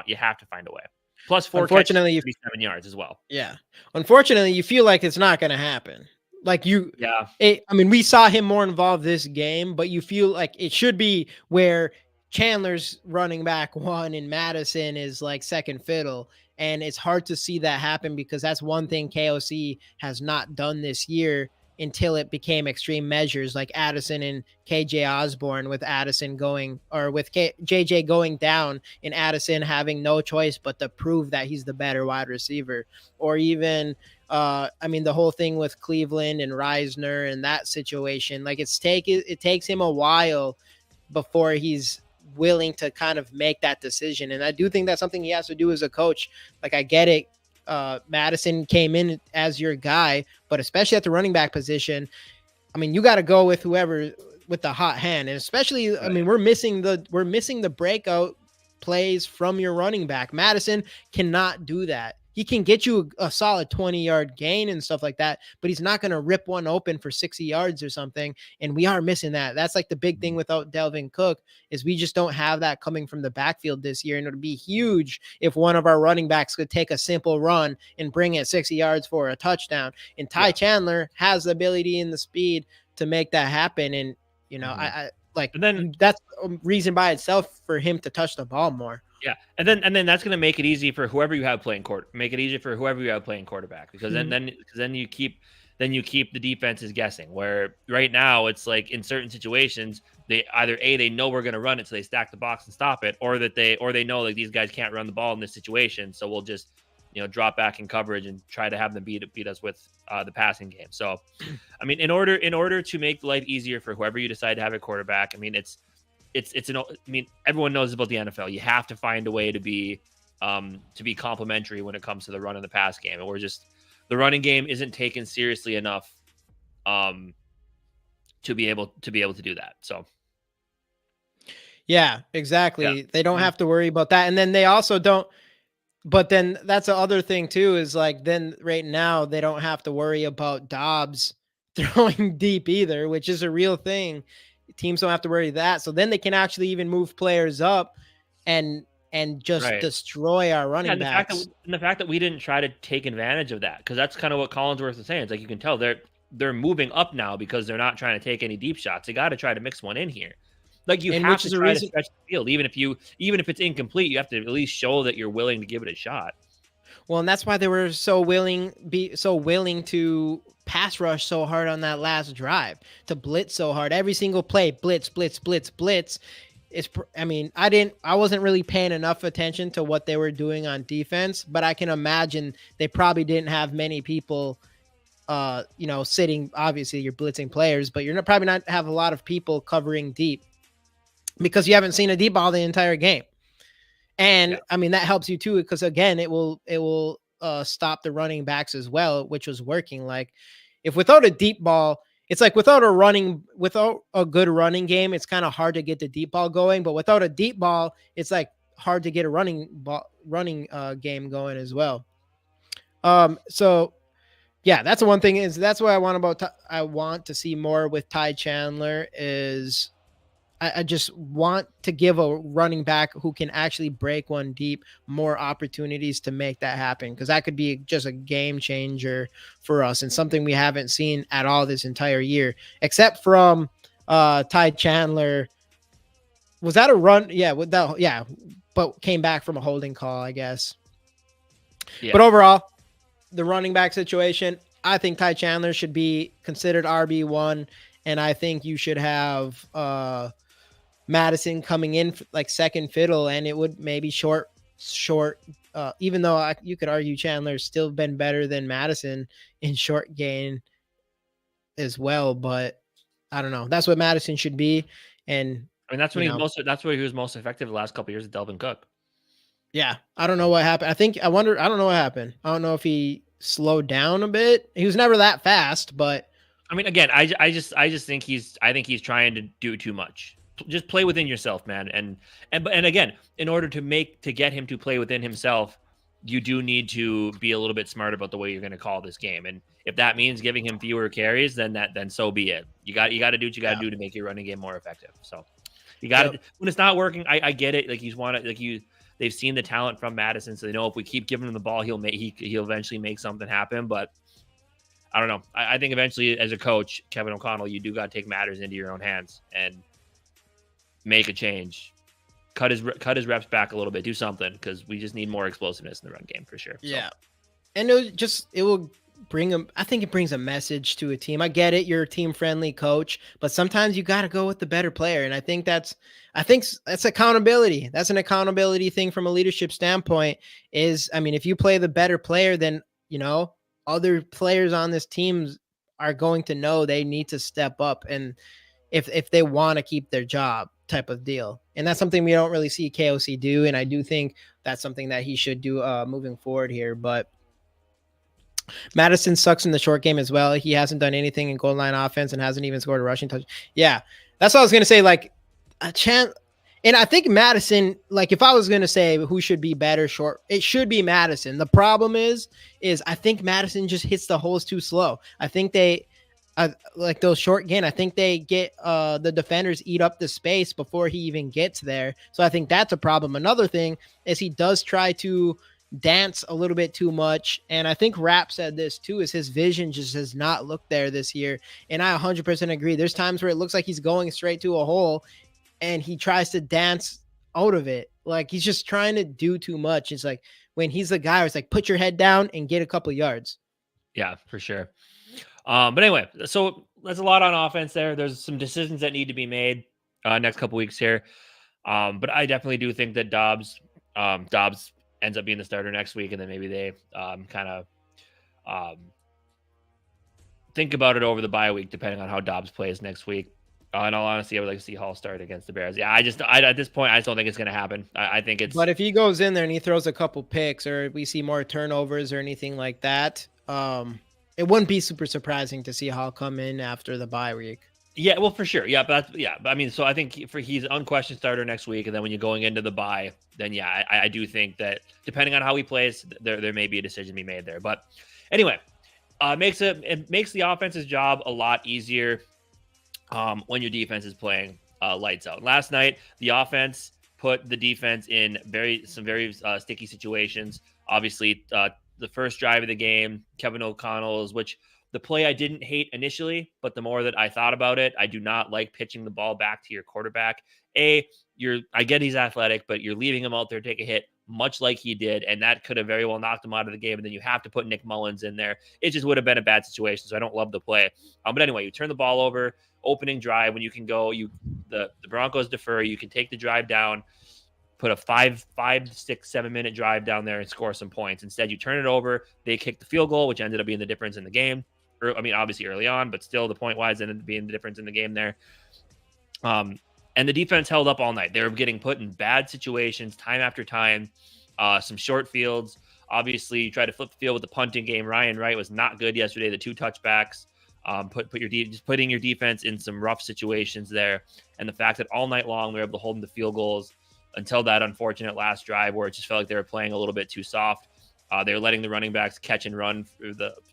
A: find a way. Plus 4 catches, 37 yards as well.
B: Yeah. Unfortunately, you feel like it's not going to happen. Like
A: Yeah.
B: I mean, we saw him more involved this game, but you feel like it should be where Chandler's running back one and Madison is like second fiddle. And it's hard to see that happen because that's one thing KOC has not done this year until it became extreme measures like Addison and KJ Osborne, with Addison going, or with JJ going down and Addison having no choice but to prove that he's the better wide receiver. Or even I mean, the whole thing with Cleveland and Reisner and that situation, like it takes him a while before he's willing to kind of make that decision. And I do think that's something he has to do as a coach. Like, I get it. Madison came in as your guy, but especially at the running back position, I mean, you got to go with whoever with the hot hand. And especially, right. I mean, we're missing the breakout plays from your running back. Madison cannot do that. He can get you a solid 20-yard gain and stuff like that, but he's not going to rip one open for 60 yards or something. And we are missing that. That's like the big thing without Delvin Cook, is we just don't have that coming from the backfield this year. And it would be huge if one of our running backs could take a simple run and bring it 60 yards for a touchdown. And Ty Chandler has the ability and the speed to make that happen. And, you know, I like, and then that's a reason by itself for him to touch the ball more.
A: Yeah, and then that's going to make it easy for whoever you have playing make it easier for whoever you have playing quarterback, because then you keep the defenses guessing. Where right now it's like in certain situations they either they know we're going to run it, so they stack the box and stop it, or they know like these guys can't run the ball in this situation, so we'll just drop back in coverage and try to have them beat us with the passing game. So, I mean, in order to make life easier for whoever you decide to have a quarterback, I mean I mean, everyone knows about the NFL. You have to find a way to be complementary when it comes to the run and the pass game. And the running game isn't taken seriously enough to be able to do that. So
B: yeah, exactly. Yeah. They don't have to worry about that. And then they also don't, but then that's the other thing too, is like, then right now they don't have to worry about Dobbs throwing deep either, which is a real thing. Teams don't have to worry that. So then they can actually even move players up and just destroy our running backs.
A: And the fact that we didn't try to take advantage of that, because that's kind of what Collinsworth is saying. It's like, you can tell they're moving up now because they're not trying to take any deep shots. They got to try to mix one in here. Like, you have to try to stretch the field, even if it's incomplete. You have to at least show that you're willing to give it a shot.
B: Well, and that's why they were so willing to pass rush so hard on that last drive, to blitz so hard. Every single play, blitz. I mean, I wasn't really paying enough attention to what they were doing on defense, but I can imagine they probably didn't have many people, sitting. Obviously, you're blitzing players, but you're probably not have a lot of people covering deep because you haven't seen a deep ball the entire game. And I mean, that helps you too, because again, it will stop the running backs as well, which was working. Like, if without a deep ball, it's like without a good running game, it's kind of hard to get the deep ball going. But without a deep ball, it's like hard to get a running game going as well. So yeah, that's the one thing, that's what I want to see more with Ty Chandler is I just want to give a running back who can actually break one deep more opportunities to make that happen, because that could be just a game changer for us and something we haven't seen at all this entire year, except from Ty Chandler. Was that a run? Yeah, but came back from a holding call, I guess. Yeah. But overall, the running back situation, I think Ty Chandler should be considered RB1, and I think you should have Madison coming in like second fiddle, and it would maybe short, even though you could argue Chandler's still been better than Madison in short gain as well, but I don't know. That's what Madison should be. And
A: I mean, that's when that's where he was most effective the last couple of years of Delvin Cook.
B: Yeah. I don't know what happened. I don't know what happened. I don't know if he slowed down a bit. He was never that fast, but
A: I mean, again, I just think he's trying to do too much. Just play within yourself, man. And again, in order to get him to play within himself, you do need to be a little bit smart about the way you're going to call this game. And if that means giving him fewer carries, then so be it. You got to do what you got to do to make your running game more effective. So you got to, when it's not working, I get it. Like, they've seen the talent from Madison, so they know if we keep giving him the ball, he'll eventually make something happen. But I don't know. I think eventually, as a coach, Kevin O'Connell, you do got to take matters into your own hands and make a change. Cut his reps back a little bit. Do something, because we just need more explosiveness in the run game for sure.
B: Yeah. And it will bring them. I think it brings a message to a team. I get it. You're a team friendly coach, but sometimes you got to go with the better player. And I think that's accountability. That's an accountability thing from a leadership standpoint if you play the better player, then, other players on this team are going to know they need to step up. And if they want to keep their job type of deal. And that's something we don't really see KOC do. And I do think that's something that he should do moving forward here. But Madison sucks in the short game as well. He hasn't done anything in goal line offense and hasn't even scored a rushing touch. Yeah, that's what I was going to say. Like a chance. And I think Madison, like if I was going to say who should be better short, it should be Madison. The problem is I think Madison just hits the holes too slow. I think they, like those short gain, I think they get the defenders eat up the space before he even gets there. So I think that's a problem. Another thing is he does try to dance a little bit too much. And I think Rapp said this too, is his vision just has not looked there this year. And I 100% agree. There's times where it looks like he's going straight to a hole and he tries to dance out of it. Like he's just trying to do too much. It's like when he's the guy where it's like, put your head down and get a couple yards.
A: Yeah, for sure. But anyway, so that's a lot on offense there. There's some decisions that need to be made next couple weeks here. But I definitely do think that Dobbs ends up being the starter next week, and then maybe they kind of think about it over the bye week, depending on how Dobbs plays next week. In all honesty, I would like to see Hall start against the Bears. Yeah, at this point, I just don't think it's going to happen. I think it's.
B: But if he goes in there and he throws a couple picks, or we see more turnovers or anything like that, it wouldn't be super surprising to see Hall come in after the bye week.
A: Yeah, well, for sure. Yeah, but I mean, so I think he's an unquestioned starter next week, and then when you're going into the bye, then yeah, I do think that depending on how he plays, there may be a decision to be made there. But anyway, it makes the offense's job a lot easier when your defense is playing lights out. Last night, the offense put the defense in some very sticky situations. Obviously, the first drive of the game, Kevin O'Connell's, which the play I didn't hate initially, but the more that I thought about it, I do not like pitching the ball back to your quarterback. I get he's athletic, but you're leaving him out there to take a hit, much like he did, and that could have very well knocked him out of the game. And then you have to put Nick Mullins in there. It just would have been a bad situation, so I don't love the play. But anyway, you turn the ball over, opening drive when you can go. The Broncos defer. You can take the drive down, put a 5, 6, 7 minute drive down there and score some points. Instead, you turn it over. They kick the field goal, which ended up being the difference in the game. Obviously early on, but still the point-wise ended up being the difference in the game there. And the defense held up all night. They were getting put in bad situations time after time, some short fields. Obviously, you try to flip the field with the punting game. Ryan Wright was not good yesterday, the 2 touchbacks. Just putting your defense in some rough situations there. And the fact that all night long we were able to hold them to field goals until that unfortunate last drive where it just felt like they were playing a little bit too soft. They were letting the running backs catch and run for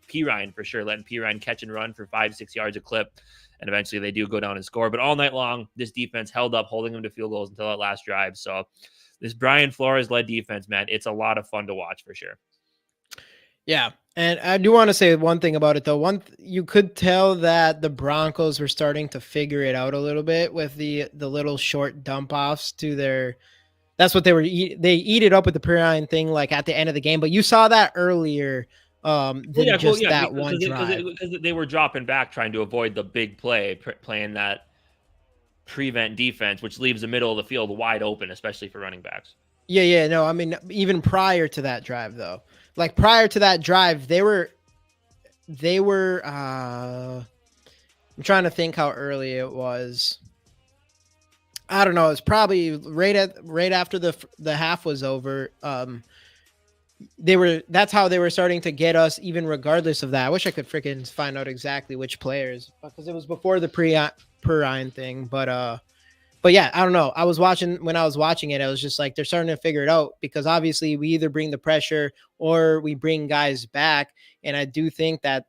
A: Pirine for sure, letting Pirine catch and run for 5-6 yards a clip. And eventually they do go down and score. But all night long, this defense held up, holding them to field goals until that last drive. So this Brian Flores-led defense, man, it's a lot of fun to watch for sure.
B: Yeah. And I do want to say one thing about it, though. You could tell that the Broncos were starting to figure it out a little bit with the little short dump offs to their. That's what they eat it up with the Pirine thing, like at the end of the game. But you saw that earlier. One drive.
A: Because they were dropping back, trying to avoid the big play, playing that prevent defense, which leaves the middle of the field wide open, especially for running backs.
B: Yeah. No, I mean, even prior to that drive, though. Like prior to that drive, they were I'm trying to think how early it was. I don't know. It's probably right after the half was over. That's how they were starting to get us, even regardless of that. I wish I could freaking find out exactly which players, because it was before the Pirine thing. But yeah, I don't know. When I was watching it, I was just like, they're starting to figure it out, because obviously we either bring the pressure or we bring guys back. And I do think that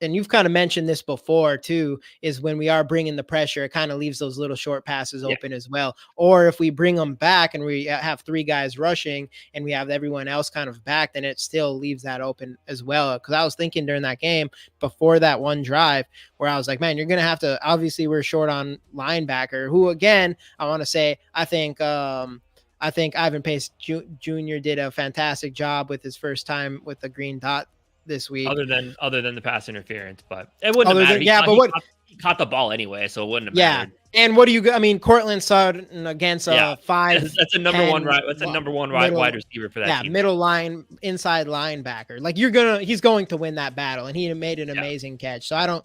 B: and you've kind of mentioned this before too, is when we are bringing the pressure, it kind of leaves those little short passes
A: Yeah.
B: open as well. Or if we bring them back and we have 3 guys rushing and we have everyone else kind of back, then it still leaves that open as well. Because I was thinking during that game before that one drive where I was like, man, you're gonna have to. Obviously, we're short on linebacker. Who again, I want to say, I think Ivan Pace Jr. did a fantastic job with his first time with the green dot this week.
A: Other than the pass interference, but it wouldn't
B: Other
A: have mattered.
B: than,
A: He caught the ball anyway, so it wouldn't have
B: yeah.
A: mattered.
B: And what do you? I mean, Cortland Sutton against a 5.
A: That's a number 1 right. That's a number 1 wide receiver for that team.
B: Middle line, inside linebacker. Like he's going to win that battle, and he made an amazing catch. So I don't.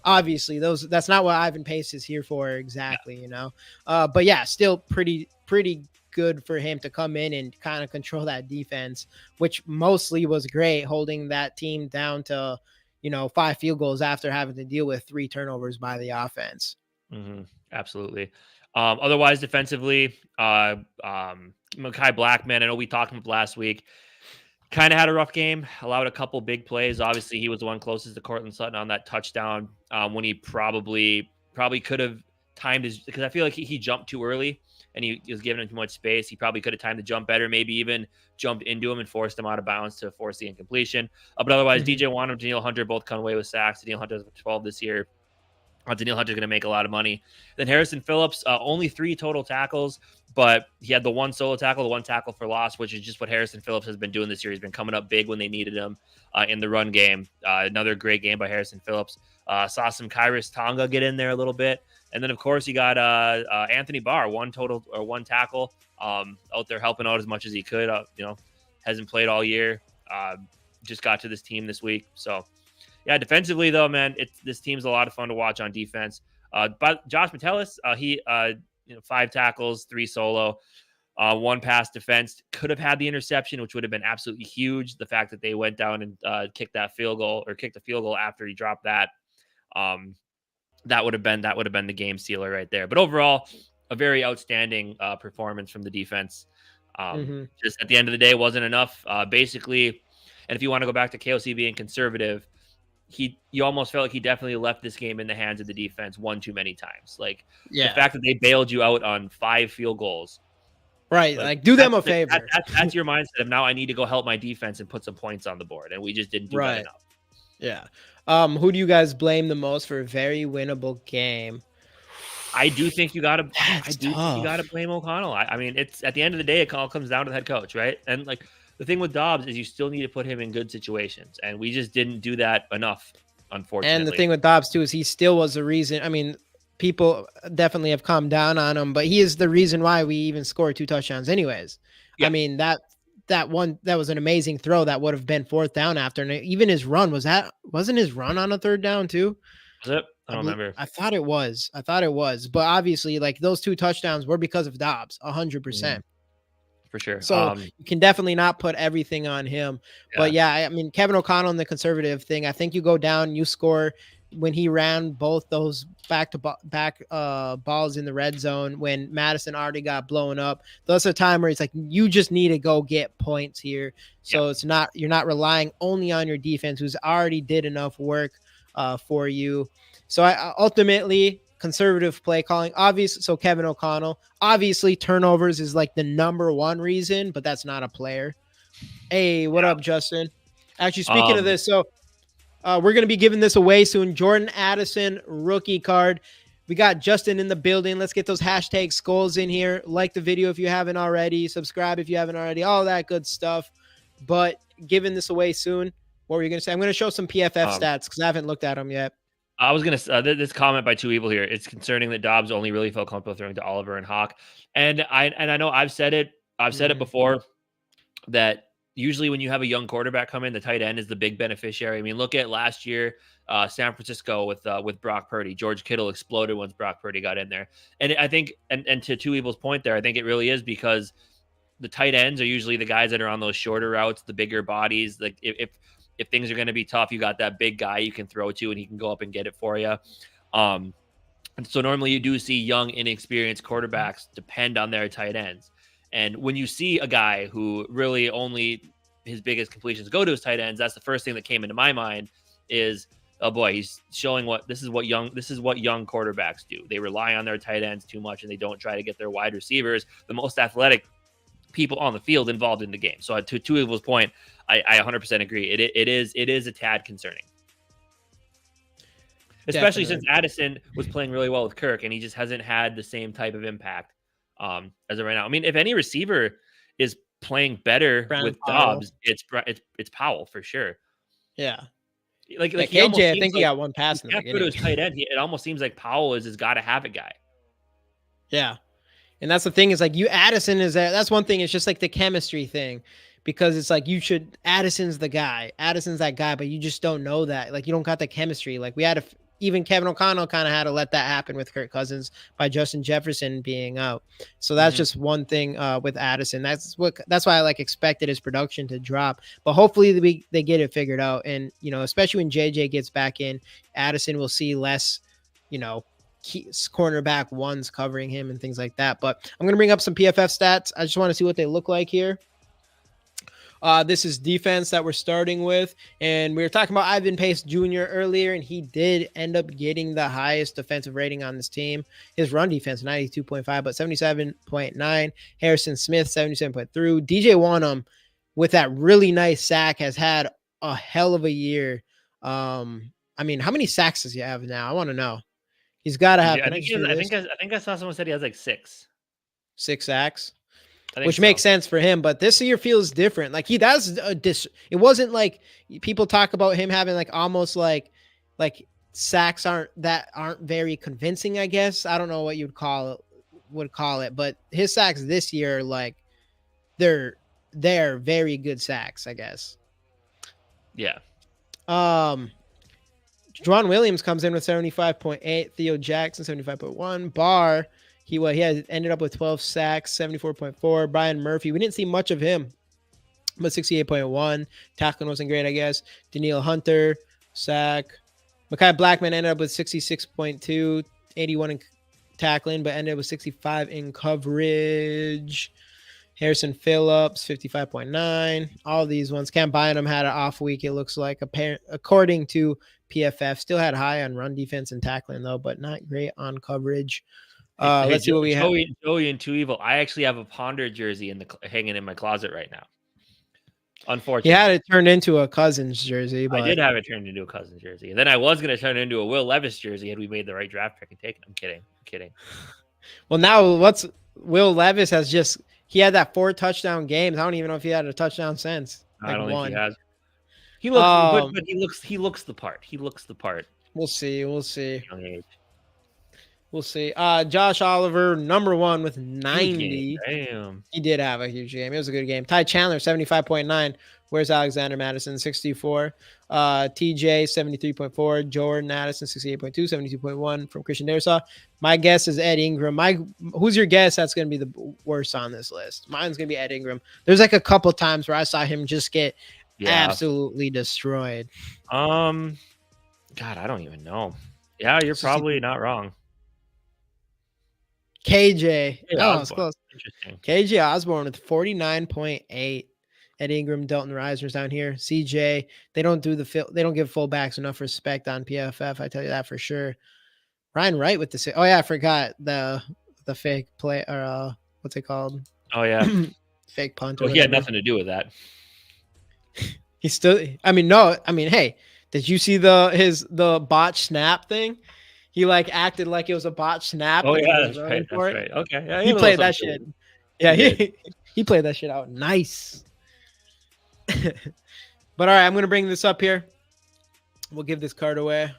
B: Obviously, that's not what Ivan Pace is here for exactly, you know. But yeah, still pretty good for him to come in and kind of control that defense, which mostly was great, holding that team down to, 5 field goals after having to deal with 3 turnovers by the offense.
A: Mm-hmm. Absolutely. Otherwise, defensively, Mekhi Blackman, I know we talked about last week, kind of had a rough game, allowed a couple big plays. Obviously, he was the one closest to Cortland Sutton on that touchdown when he probably could have timed his, because I feel like he jumped too early and he was giving him too much space. He probably could have timed the jump better, maybe even jumped into him and forced him out of bounds to force the incompletion. But otherwise, DJ Wonnum, Danielle Hunter both come away with sacks. Danielle Hunter has 12 this year. Danielle Hunter's going to make a lot of money. Then Harrison Phillips, only 3 total tackles, but he had the 1 solo tackle, the 1 tackle for loss, which is just what Harrison Phillips has been doing this year. He's been coming up big when they needed him in the run game. Another great game by Harrison Phillips. Saw some Kairos Tonga get in there a little bit. And then, of course, you got Anthony Barr, 1 total or 1 tackle, out there helping out as much as he could. Hasn't played all year. Just got to this team this week. So, yeah, defensively, though, man, this team's a lot of fun to watch on defense. But Josh Metellus, he 5 tackles, 3 solo, 1 pass defense. Could have had the interception, which would have been absolutely huge. The fact that they went down and kicked the field goal after he dropped that, that would have been the game sealer right there. But overall, a very outstanding performance from the defense. Just at the end of the day, wasn't enough. Basically, and if you want to go back to KOC being conservative, you almost felt like he definitely left this game in the hands of the defense one too many times. Like the fact that they bailed you out on 5 field goals.
B: Right. Like do them a favor.
A: That's your mindset of now I need to go help my defense and put some points on the board. And we just didn't do that enough.
B: Yeah. Who do you guys blame the most for a very winnable game?
A: I do think you gotta blame O'Connell. I mean, it's at the end of the day, it all comes down to the head coach, right? And like the thing with Dobbs is you still need to put him in good situations, and we just didn't do that enough, unfortunately.
B: And the thing with Dobbs too is he still was the reason. I mean, people definitely have calmed down on him, but he is the reason why we even scored 2 touchdowns, anyways. Yeah. I mean that was an amazing throw that would have been 4th down after, and even his run wasn't his run on a 3rd down too?
A: Was it? I don't remember.
B: I thought it was, but obviously, like those 2 touchdowns were because of Dobbs, 100%.
A: For sure.
B: So you can definitely not put everything on him. Yeah. But yeah, I mean, Kevin O'Connell and the conservative thing, I think you go down, you score when he ran both those back-to-back balls in the red zone when Madison already got blown up. That's a time where it's like, you just need to go get points here. So you're not relying only on your defense, who's already did enough work for you. So I ultimately, conservative play calling, obviously. So Kevin O'Connell, obviously turnovers is like the number 1 reason, but that's not a player. Hey, what up, Justin? Actually, speaking of this, so we're going to be giving this away soon. Jordan Addison rookie card. We got Justin in the building. Let's get those hashtag skulls in here. Like the video if you haven't already. Subscribe if you haven't already. All that good stuff. But giving this away soon. What were you going to say? I'm going to show some PFF stats because I haven't looked at them yet.
A: I was going to this comment by Two Evil here. It's concerning that Dobbs only really felt comfortable throwing to Oliver and Hawk. And I know I've said it before that usually when you have a young quarterback come in, the tight end is the big beneficiary. I mean, look at last year, San Francisco with Brock Purdy. George Kittle exploded once Brock Purdy got in there. And I think, and to Two Evil's point there, I think it really is because the tight ends are usually the guys that are on those shorter routes, the bigger bodies. Like if things are going to be tough, you got that big guy you can throw to and he can go up and get it for you. And so normally you do see young, inexperienced quarterbacks depend on their tight ends. And when you see a guy who really only his biggest completions go to his tight ends, that's the first thing that came into my mind is oh boy, he's showing this is what young quarterbacks do. They rely on their tight ends too much, and they don't try to get their wide receivers, the most athletic people on the field, involved in the game. So to Evil's point, I 100% agree. It is a tad concerning, especially since Addison was playing really well with Kirk, and he just hasn't had the same type of impact as of right now. I mean, if any receiver is playing better with Dobbs, it's Powell for sure.
B: Yeah.
A: Like
B: KJ, I think he got one pass in the beginning.
A: To his tight end, it almost seems like Powell is his gotta have it guy.
B: Yeah. And that's the thing is like Addison is that's one thing. It's just like the chemistry thing, because it's like Addison's the guy. Addison's that guy, but you just don't know that. Like you don't got the chemistry. Like even Kevin O'Connell kind of had to let that happen with Kirk Cousins by Justin Jefferson being out. So that's just one thing with Addison. That's why I expected his production to drop. But hopefully they get it figured out. And especially when JJ gets back in, Addison will see less, cornerback ones covering him and things like that. But I'm going to bring up some PFF stats. I just want to see what they look like here. This is defense that we're starting with. And we were talking about Ivan Pace Jr. earlier, and he did end up getting the highest defensive rating on this team. His run defense, 92.5, but 77.9. Harrison Smith, 77.3. DJ Wanham, with that really nice sack, has had a hell of a year. I mean, how many sacks does he have now? I want to know. He's got to have.
A: I think I saw someone said he has 6
B: sacks, which makes sense for him. But this year feels different. Like it wasn't like people talk about him having almost like sacks aren't very convincing. I guess I don't know what you'd call it, but his sacks this year, they're very good sacks, I guess.
A: Yeah.
B: Juwan Williams comes in with 75.8. Theo Jackson, 75.1. Barr, he had ended up with 12 sacks, 74.4. Brian Murphy, we didn't see much of him, but 68.1. Tackling wasn't great, I guess. Daniil Hunter, sack. Mekhi Blackman ended up with 66.2, 81 in tackling, but ended up with 65 in coverage. Harrison Phillips, 55.9. All these ones. Cam Bynum had an off week, it looks like, according to PFF. Still had high on run defense and tackling, though, but not great on coverage. Let's see what we have.
A: Joey and Too Evil. I actually have a Ponder jersey hanging in my closet right now. Unfortunately,
B: he had it turned into a Cousins jersey. But
A: I did have it turned into a Cousins jersey, and then I was going to turn it into a Will Levis jersey had we made the right draft pick and taken. I'm kidding.
B: Well, now Will Levis he had that 4 touchdown games. I don't even know if he had a touchdown since.
A: I don't think he has. He looks, but he looks the part. He looks the part.
B: We'll see.
A: Young age.
B: We'll see. Josh Oliver, number 1 with 90.
A: Damn.
B: He did have a huge game. It was a good game. Ty Chandler, 75.9. Where's Alexander Madison? 64. TJ, 73.4. Jordan Addison, 68.2, 72.1 from Christian Darrisaw. My guess is Ed Ingram. Who's your guess that's going to be the worst on this list? Mine's going to be Ed Ingram. There's a couple times where I saw him just get absolutely destroyed.
A: God, I don't even know. Yeah, you're probably not wrong.
B: KJ.
A: Yeah,
B: it's close.
A: Interesting.
B: KJ Osborne with 49.8. Ed Ingram, Dalton Reisner's down here. CJ, they don't give fullbacks enough respect on PFF. I tell you that for sure. Ryan Wright with the I forgot the fake play, or what's it called?
A: Oh yeah,
B: fake punt.
A: Well, he had nothing to do with that.
B: He still. Hey, did you see the botch snap thing? He acted like it was a botch snap.
A: Oh yeah, that's right. Okay, yeah,
B: he played that shit. Yeah, he played that shit out nice. But all right, I'm gonna bring this up here. We'll give this card away.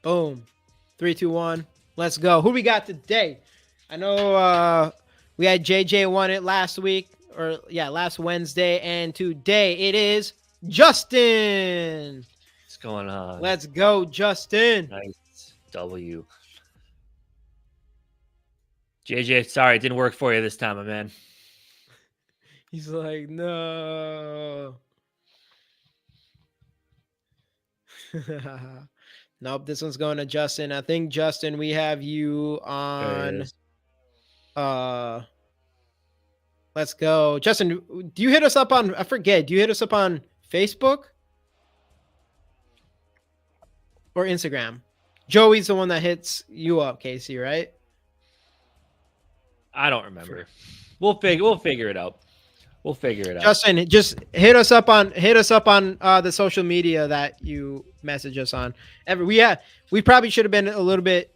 B: Boom. 3, 2, 1. Let's go. Who we got today? I know we had JJ won it last week, last Wednesday, and today it is Justin.
A: What's going on?
B: Let's go, Justin.
A: Nice W. JJ, sorry, it didn't work for you this time, my man.
B: He's like, no. Nope, this one's going to Justin. I think, Justin, we have you on Let's go. Justin, do you hit us up on, I forget, do you hit us up on Facebook or Instagram? Joey's the one that hits you up, Casey, right?
A: I don't remember. We'll figure it out. We'll figure it out.
B: Justin, just hit us up on the social media that you message us on. We probably should have been a little bit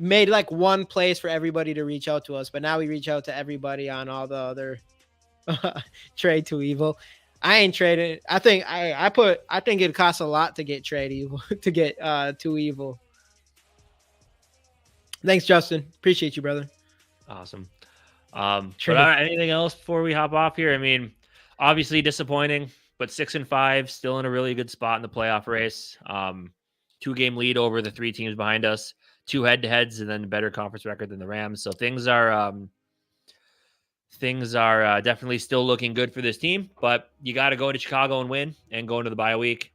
B: made like one place for everybody to reach out to us, but now we reach out to everybody on all the other trade to evil. I ain't trading. I think it costs a lot to get trade evil to get to evil. Thanks, Justin. Appreciate you, brother.
A: Awesome. But anything else before we hop off here? I mean, obviously disappointing, but 6-5, still in a really good spot in the playoff race. 2-game lead over the 3 teams behind us, 2 head-to-heads, and then a better conference record than the Rams. So things are definitely still looking good for this team. But you got to go to Chicago and win, and go into the bye week,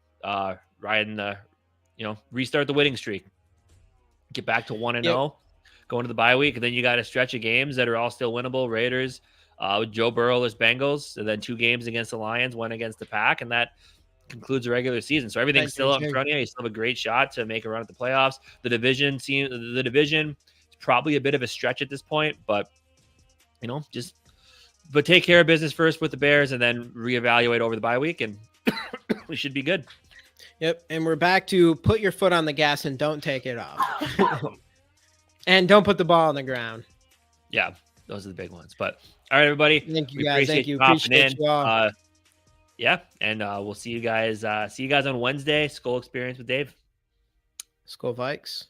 A: riding the, restart the winning streak, get back to 1-0. Yep. Going to the bye week, and then you got a stretch of games that are all still winnable. Raiders, with Joe Burrow-less Bengals, and then 2 games against the Lions, 1 against the Pack, and that concludes the regular season. So everything's still up in front of you. You still have a great shot to make a run at the playoffs. The division is probably a bit of a stretch at this point, but but take care of business first with the Bears, and then reevaluate over the bye week, and we should be good.
B: Yep, and we're back to put your foot on the gas and don't take it off. And don't put the ball on the ground.
A: Yeah, those are the big ones. But all right, everybody.
B: Thank you, guys. Thank you. Appreciate you all.
A: Yeah, and we'll see you guys. On Wednesday. Skull Experience with Dave.
B: Skull Vikes.